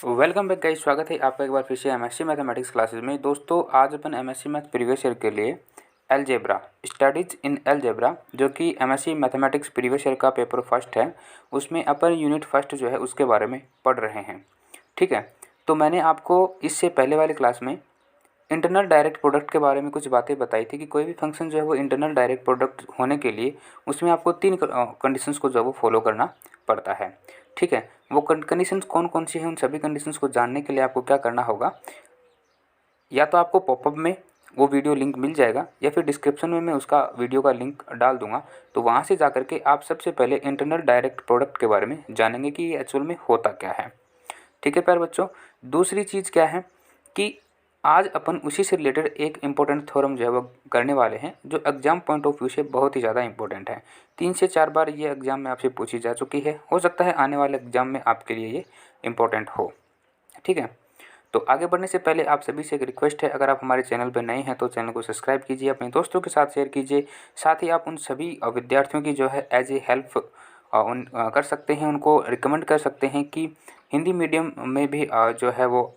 Welcome back guys, स्वागत है आपका एक बार फिर से एमएससी मैथमेटिक्स क्लासेस में। दोस्तों आज अपन एमएससी मैथ प्रीवियस ईयर के लिए अलजेब्रा स्टडीज इन अलजेब्रा जो कि एमएससी मैथमेटिक्स प्रीवियस ईयर का पेपर फर्स्ट है, उसमें अपन यूनिट फर्स्ट जो है उसके बारे में पढ़ रहे हैं। ठीक है, तो मैंने आपको इससे पहले वाली क्लास में इंटरनल डायरेक्ट प्रोडक्ट के बारे में कुछ बातें बताई थी कि कोई भी फंक्शन जो है वो इंटरनल डायरेक्ट प्रोडक्ट होने के लिए उसमें आपको तीन कंडीशंस को जो है वो फॉलो करना पड़ता है। ठीक है, वो कंडीशंस कौन कौन सी हैं, उन सभी कंडीशंस को जानने के लिए आपको क्या करना होगा, या तो आपको पॉपअप में वो वीडियो लिंक मिल जाएगा या फिर डिस्क्रिप्शन में मैं उसका वीडियो का लिंक डाल दूंगा, तो वहाँ से जा करके आप सबसे पहले इंटरनल डायरेक्ट प्रोडक्ट के बारे में जानेंगे कि ये एक्चुअल में होता क्या है। ठीक है प्यारे बच्चों, दूसरी चीज़ क्या है कि आज अपन उसी से रिलेटेड एक इम्पोर्टेंट थ्योरम जो है वो करने वाले हैं, जो एग्जाम पॉइंट ऑफ व्यू से बहुत ही ज़्यादा इंपॉर्टेंट है। 3 से 4 बार ये एग्जाम में आपसे पूछी जा चुकी है, हो सकता है आने वाले एग्जाम में आपके लिए ये इम्पोर्टेंट हो। ठीक है, तो आगे बढ़ने से पहले आप सभी से एक रिक्वेस्ट है, अगर आप हमारे चैनल पर नए हैं तो चैनल को सब्सक्राइब कीजिए, अपने दोस्तों के साथ शेयर कीजिए। साथ ही आप उन सभी विद्यार्थियों की जो है एज ए हेल्प कर सकते हैं, उनको रिकमेंड कर सकते हैं कि हिंदी मीडियम में भी जो है वो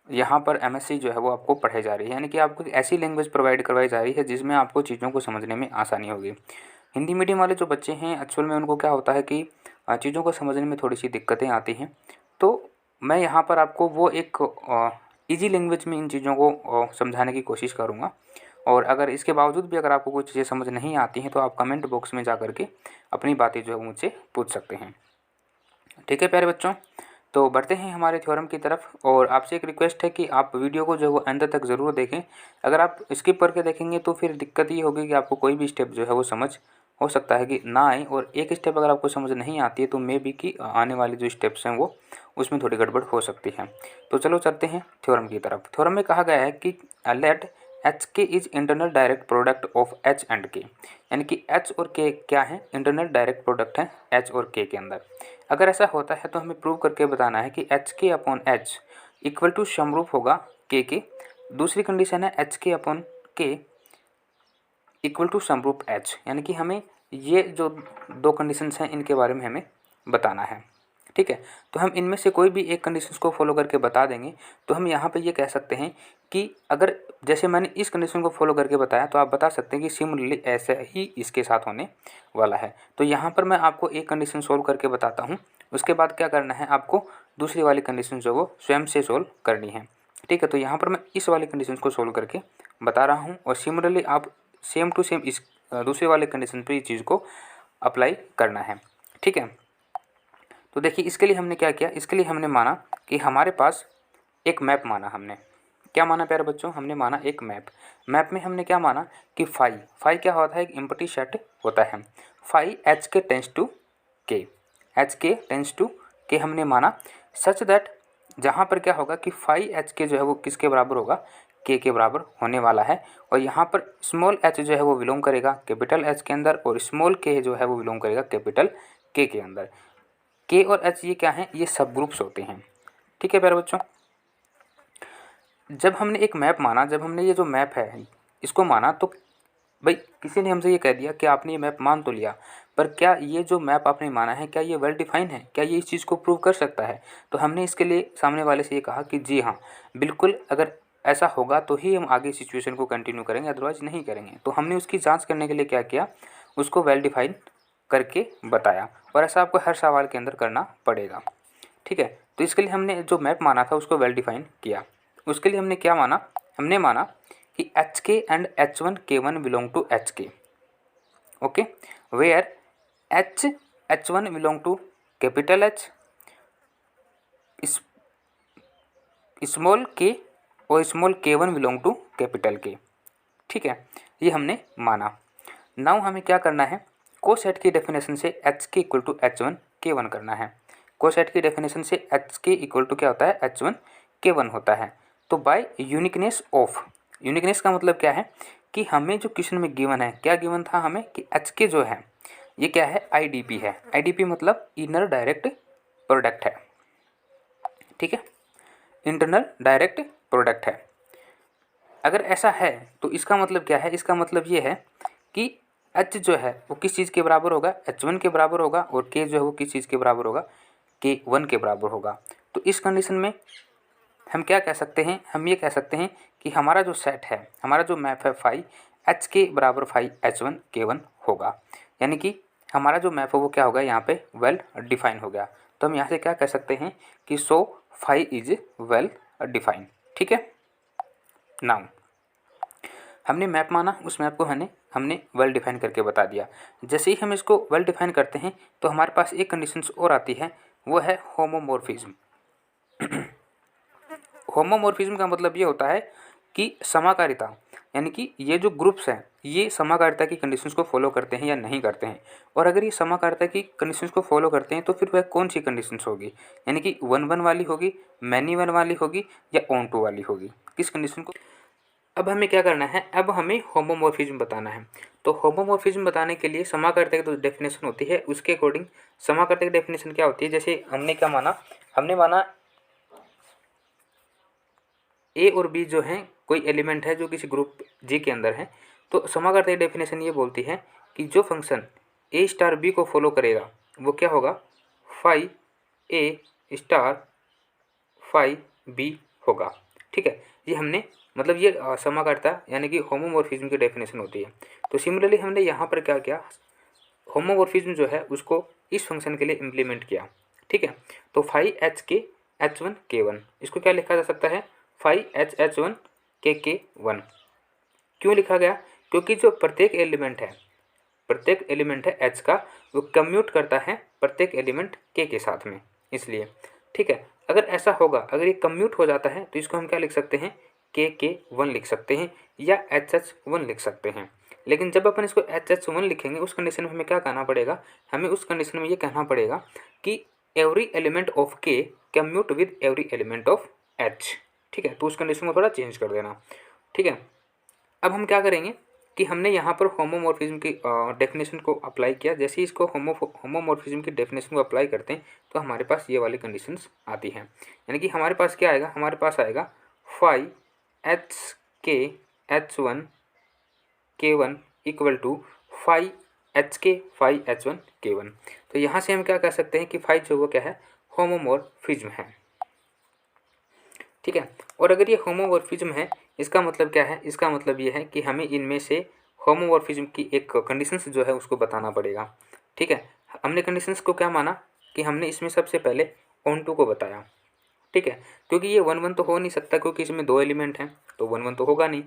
यहाँ पर एमएससी जो है वो आपको पढ़ाई जा रही है, यानी कि आपको एक ऐसी लैंग्वेज प्रोवाइड करवाई जा रही है जिसमें आपको चीज़ों को समझने में आसानी होगी। हिंदी मीडियम वाले जो बच्चे हैं एक्चुअल में उनको क्या होता है कि चीज़ों को समझने में थोड़ी सी दिक्कतें आती हैं, तो मैं यहाँ पर आपको वो एक ईजी लैंग्वेज में इन चीज़ों को समझाने की कोशिश करूँगा। और अगर इसके बावजूद भी अगर आपको कोई चीज़ें समझ नहीं आती हैं तो आप कमेंट बॉक्स में जा करके अपनी बातें जो है मुझसे पूछ सकते हैं। ठीक है प्यारे बच्चों, तो बढ़ते हैं हमारे थ्योरम की तरफ, और आपसे एक रिक्वेस्ट है कि आप वीडियो को जो है वो अंत तक ज़रूर देखें। अगर आप स्किप करके देखेंगे तो फिर दिक्कत ये होगी कि आपको कोई भी स्टेप जो है वो समझ हो सकता है कि ना आए, और एक स्टेप अगर आपको समझ नहीं आती है तो मे बी कि आने वाले जो स्टेप्स हैं वो उसमें थोड़ी गड़बड़ हो सकती है। तो चलो चलते हैं थ्योरम की तरफ। थ्योरम में कहा गया है कि लेट एच के is internal direct product of H and के, यानी कि एच और के क्या है, इंटरनल डायरेक्ट प्रोडक्ट है एच और के अंदर। अगर ऐसा होता है तो हमें प्रूव करके बताना है कि एच के अपॉन एच इक्वल टू समरूप होगा के। दूसरी कंडीशन है एच के अपॉन के इक्वल टू समरूप एच, यानी कि हमें ये जो दो कंडीशंस हैं इनके बारे में हमें बताना है। ठीक है, तो हम इनमें से कोई भी एक कंडीशंस को फॉलो करके बता देंगे, तो हम यहाँ पे ये कह सकते हैं कि अगर जैसे मैंने इस कंडीशन को फॉलो करके बताया तो आप बता सकते हैं कि सिमिलरली ऐसे ही इसके साथ होने वाला है। तो यहाँ पर मैं आपको एक कंडीशन सोल्व करके बताता हूँ, उसके बाद क्या करना है, आपको दूसरी वाली कंडीशन जो वो स्वयं से सोल्व करनी है। ठीक है, तो यहाँ पर मैं इस वाली कंडीशन को सोल्व करके बता रहा हूँ, और सिमिलरली आप सेम टू सेम इस दूसरे वाले कंडीशन पर इस चीज़ को अप्लाई करना है। ठीक है, तो देखिए इसके लिए हमने क्या किया, इसके लिए हमने माना कि हमारे पास एक मैप माना। हमने क्या माना प्यारे बच्चों, हमने माना एक मैप। मैप में हमने क्या माना कि फाई क्या होता है, एक एम्प्टी सेट होता है। फाई एच के टेंस टू के, एच के टेंस टू के हमने माना, सच दैट जहाँ पर क्या होगा कि फाई एच के जो है वो किसके बराबर होगा, के बराबर होने वाला है। और यहाँ पर स्मॉल एच जो है वो बिलोंग करेगा कैपिटल एच के अंदर, और स्मॉल के जो है वो बिलोंग करेगा कैपिटल के अंदर। के और एच ये क्या हैं, ये सब ग्रुप्स होते हैं। ठीक है प्यारे बच्चों, जब हमने एक मैप माना, जब हमने ये जो मैप है इसको माना, तो भाई किसी ने हमसे ये कह दिया कि आपने ये मैप मान तो लिया, पर क्या ये जो मैप आपने माना है क्या ये वेल डिफाइन है, क्या ये इस चीज़ को प्रूव कर सकता है। तो हमने इसके लिए सामने वाले से ये कहा कि जी हाँ बिल्कुल, अगर ऐसा होगा तो ही हम आगे सिचुएशन को कंटिन्यू करेंगे, अदरवाइज नहीं करेंगे। तो हमने उसकी जाँच करने के लिए क्या किया, उसको वेल डिफाइन करके बताया, और ऐसा आपको हर सवाल के अंदर करना पड़ेगा। ठीक है, तो इसके लिए हमने जो मैप माना था उसको वेल डिफाइन किया। उसके लिए हमने क्या माना, हमने माना कि H K and H one K one belong to H K. Okay, where H one belong to capital H, small K और स्मॉल के वन बिलोंग टू कैपिटल के। ठीक है, ये हमने माना। नाउ हमें क्या करना है, कोसेट की डेफिनेशन से H K equal to H one K one करना है। कोसेट की डेफिनेशन से एच के इक्वल टू क्या होता है, एच वन के वन होता है। तो बाय यूनिकनेस ऑफ, यूनिकनेस का मतलब क्या है कि हमें जो क्वेश्चन में गिवन है, क्या गिवन था हमें कि एच के जो है ये क्या है, आईडीपी है। आईडीपी मतलब इनर डायरेक्ट प्रोडक्ट है। ठीक है, इंटरनल डायरेक्ट प्रोडक्ट है। अगर ऐसा है तो इसका मतलब क्या है, इसका मतलब ये है कि एच जो है वो किस चीज़ के बराबर होगा, एच वन के बराबर होगा, और के जो है वो किस चीज़ के बराबर होगा, K1 के बराबर होगा। तो इस कंडीशन में हम क्या कह सकते हैं, हम ये कह सकते हैं कि हमारा जो सेट है, हमारा जो मैप है फाई एच के बराबर फाई H1 K1 होगा। यानी कि हमारा जो मैप है वो क्या होगा, यहाँ पे वेल डिफाइन हो गया। तो हम यहाँ से क्या कह सकते हैं कि so phi is well define. ठीक है, नाउ हमने मैप माना, उस मैप को हमने वेल डिफाइन करके बता दिया। जैसे ही हम इसको वेल डिफाइन करते हैं तो हमारे पास एक कंडीशंस और आती है, वो है होमोमॉर्फिज्म। होमोमॉर्फिज्म का मतलब ये होता है कि समाकारिता, यानी कि ये जो ग्रुप्स हैं ये समाकारिता की कंडीशंस को फॉलो करते हैं या नहीं करते हैं। और अगर ये समाकारिता की कंडीशंस को फॉलो करते हैं तो फिर वह कौन सी कंडीशंस होगी, यानी कि 1-1 वाली होगी, मैनी 1 वाली होगी या ऑन टू वाली होगी, किस कंडीशन को। अब हमें क्या करना है, अब हमें होमोमॉर्फिज्म बताना है। तो होमोमॉर्फिज्म बताने के लिए समाकारिता की जो डेफिनेशन होती है उसके अकॉर्डिंग समाकारिता की डेफिनेशन क्या होती है। जैसे हमने क्या माना, हमने माना ए और बी जो हैं कोई एलिमेंट है जो किसी ग्रुप जी के अंदर है। तो समाकारिता की डेफिनेशन ये बोलती है कि जो फंक्शन ए स्टार बी को फॉलो करेगा वो क्या होगा, फाई ए स्टार फाई बी होगा। ठीक है, ये हमने मतलब ये समाकारिता यानी कि होमोमॉर्फिज्म की डेफिनेशन होती है। तो सिमिलरली हमने यहाँ पर क्या किया, होमोमॉर्फिज्म जो है उसको इस फंक्शन के लिए इम्प्लीमेंट किया। ठीक है, तो phi H K H1 K1 इसको क्या लिखा जा सकता है, फाई H1 K1। क्यों लिखा गया, क्योंकि जो प्रत्येक एलिमेंट है H का वो कम्यूट करता है प्रत्येक एलिमेंट K के साथ में, इसलिए। ठीक है, अगर ऐसा होगा, अगर ये कम्यूट हो जाता है तो इसको हम क्या लिख सकते हैं, K1 लिख सकते हैं या HH1 लिख सकते हैं। लेकिन जब अपन इसको HH1 लिखेंगे उस कंडीशन में हमें क्या कहना पड़ेगा, हमें उस कंडीशन में ये कहना पड़ेगा कि every element of K commute with every element of H। ठीक है, तो उस कंडीशन को थोड़ा चेंज कर देना। ठीक है, अब हम क्या करेंगे कि हमने यहाँ पर होमोमॉर्फिज्म की डेफिनेशन को अप्लाई किया। जैसे ही इसको होमोमॉर्फिज्म की डेफिनेशन को अप्लाई करते हैं तो हमारे पास ये वाली कंडीशंस आती हैं। यानी कि हमारे पास क्या आएगा, हमारे पास आएगा phi H K H1 K1 equal to phi H K phi H1 K1। तो यहाँ से हम क्या कह सकते हैं कि फाई जो वो क्या है, होमोमॉर्फिज्म है। ठीक है, और अगर ये होमोमॉर्फिज्म है इसका मतलब क्या है, इसका मतलब ये है कि हमें इनमें से होमोमॉर्फिज्म की एक कंडीशंस जो है उसको बताना पड़ेगा। ठीक है, हमने कंडीशंस को क्या माना कि हमने इसमें सबसे पहले ऑन टू को बताया। ठीक है, क्योंकि ये 1-1 तो हो नहीं सकता क्योंकि इसमें 2 एलिमेंट हैं, तो 1-1 तो होगा नहीं।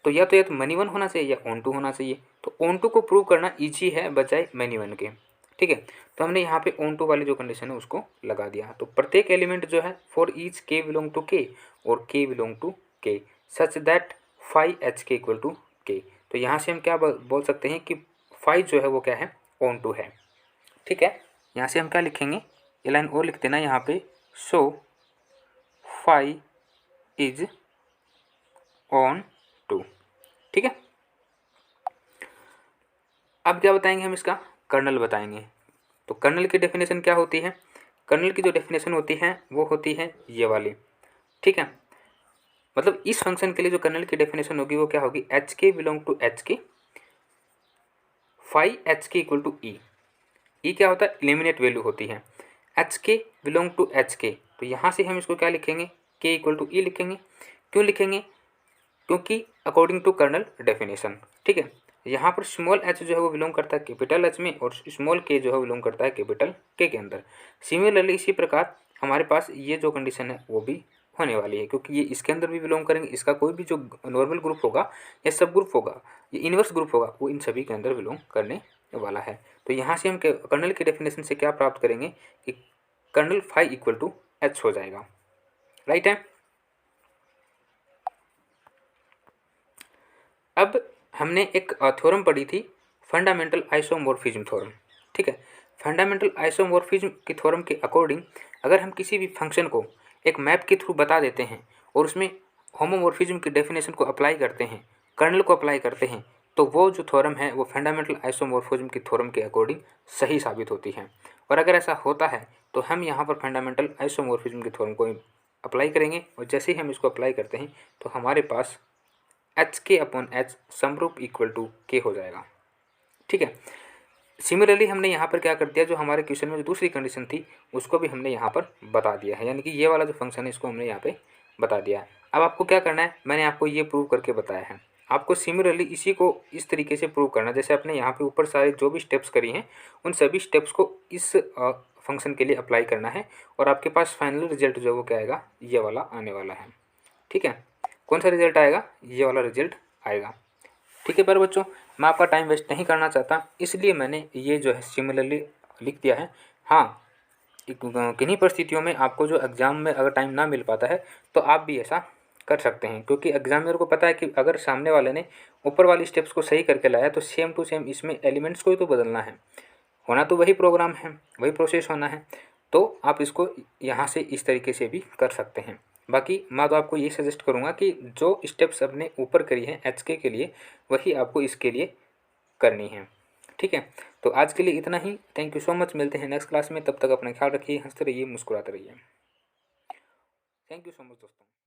तो या तो मनी 1 होना चाहिए या ऑन टू होना चाहिए। तो ऑन टू को प्रूव करना ईजी है बजाय मनी 1 के। ठीक है, तो हमने यहाँ पे ऑन टू वाली जो कंडीशन है उसको लगा दिया। तो प्रत्येक एलिमेंट जो है for each K belong to K और K belong to K such that phi H K equal to K। तो यहाँ से हम क्या बोल सकते हैं कि फाई जो है वो क्या है, ऑन टू है। ठीक है, यहाँ से हम क्या लिखेंगे, ये लाइन और लिख देना यहाँ पे, so phi is onto. ठीक है, अब क्या बताएंगे हम, इसका कर्नल बताएंगे। तो कर्नल की डेफिनेशन क्या होती है, कर्नल की जो डेफिनेशन होती है वो होती है ये वाली। ठीक है, मतलब इस फंक्शन के लिए जो कर्नल की डेफिनेशन होगी वो क्या होगी, एच के belong to H K phi H K equal to ई। ई क्या होता है, एलिमिनेट वैल्यू होती है। एच के बिलोंग टू एच के, तो यहाँ से हम इसको क्या लिखेंगे, के इक्वल टू ई लिखेंगे। क्यों लिखेंगे, क्योंकि अकॉर्डिंग टू कर्नल डेफिनेशन। ठीक है, यहाँ पर स्मॉल एच जो है वो बिलोंग करता है कैपिटल एच में और स्मॉल के जो है बिलोंग करता है कैपिटल के अंदर। सिमिलरली इसी प्रकार हमारे पास ये जो कंडीशन है वो भी होने वाली है, क्योंकि ये इसके अंदर भी बिलोंग करेंगे। इसका कोई भी जो नॉर्मल ग्रुप होगा या सब ग्रुप होगा या इन्वर्स ग्रुप होगा वो इन सभी के अंदर बिलोंग करने वाला है। तो यहाँ से हम कर्नल की डेफिनेशन से क्या प्राप्त करेंगे कि kernel phi equal to H हो जाएगा। राइट है। अब हमने एक थ्योरम पढ़ी थी, फंडामेंटल आइसोमॉर्फिज्म थ्योरम। ठीक है, फंडामेंटल आइसोमॉर्फिज्म की थ्योरम के अकॉर्डिंग अगर हम किसी भी फंक्शन को एक मैप के थ्रू बता देते हैं और उसमें होमोमॉर्फिज्म की डेफिनेशन को अप्लाई करते हैं, कर्नल को अप्लाई करते हैं, तो वो जो थ्योरम है वो फंडामेंटल आइसोमॉर्फिज्म की थ्योरम के अकॉर्डिंग सही साबित होती है। और अगर ऐसा होता है तो हम यहाँ पर फंडामेंटल आइसोमॉर्फिज्म की थ्योरम को अप्लाई करेंगे और जैसे ही हम इसको अप्लाई करते हैं तो हमारे पास एच के अपॉन एच समरूप इक्वल टू के हो जाएगा। ठीक है, सिमिलरली हमने यहाँ पर क्या कर दिया, जो हमारे क्वेश्चन में जो दूसरी कंडीशन थी उसको भी हमने यहाँ पर बता दिया है, यानी कि ये वाला जो फंक्शन है इसको हमने यहाँ पे बता दिया है। अब आपको क्या करना है, मैंने आपको ये प्रूव करके बताया है, आपको सिमिलरली इसी को इस तरीके से प्रूव करना है जैसे आपने यहाँ पे ऊपर सारे जो भी स्टेप्स करी हैं उन सभी स्टेप्स को इस फंक्शन के लिए अप्लाई करना है, और आपके पास फाइनल रिजल्ट जो है वो क्या आएगा, ये वाला आने वाला है। ठीक है, कौन सा रिजल्ट आएगा, ये वाला रिजल्ट आएगा। ठीक है, पर बच्चों मैं आपका टाइम वेस्ट नहीं करना चाहता, इसलिए मैंने ये जो है सिमिलरली लिख दिया है। हाँ, किन्हीं परिस्थितियों में आपको जो एग्ज़ाम में अगर टाइम ना मिल पाता है तो आप भी ऐसा कर सकते हैं, क्योंकि एग्जामिनर को पता है कि अगर सामने वाले ने ऊपर वाली स्टेप्स को सही करके लाया तो सेम टू सेम इसमें एलिमेंट्स को ही तो बदलना है, होना तो वही प्रोग्राम है, वही प्रोसेस होना है, तो आप इसको यहाँ से इस तरीके से भी कर सकते हैं। बाकी मैं तो आपको ये सजेस्ट करूँगा कि जो स्टेप्स अपने ऊपर करी हैं HK के लिए वही आपको इसके लिए करनी है। ठीक है, तो आज के लिए इतना ही। थैंक यू सो मच, मिलते हैं नेक्स्ट क्लास में, तब तक अपना ख्याल रखिए, हंसते रहिए, मुस्कुराते रहिए। थैंक यू सो मच दोस्तों।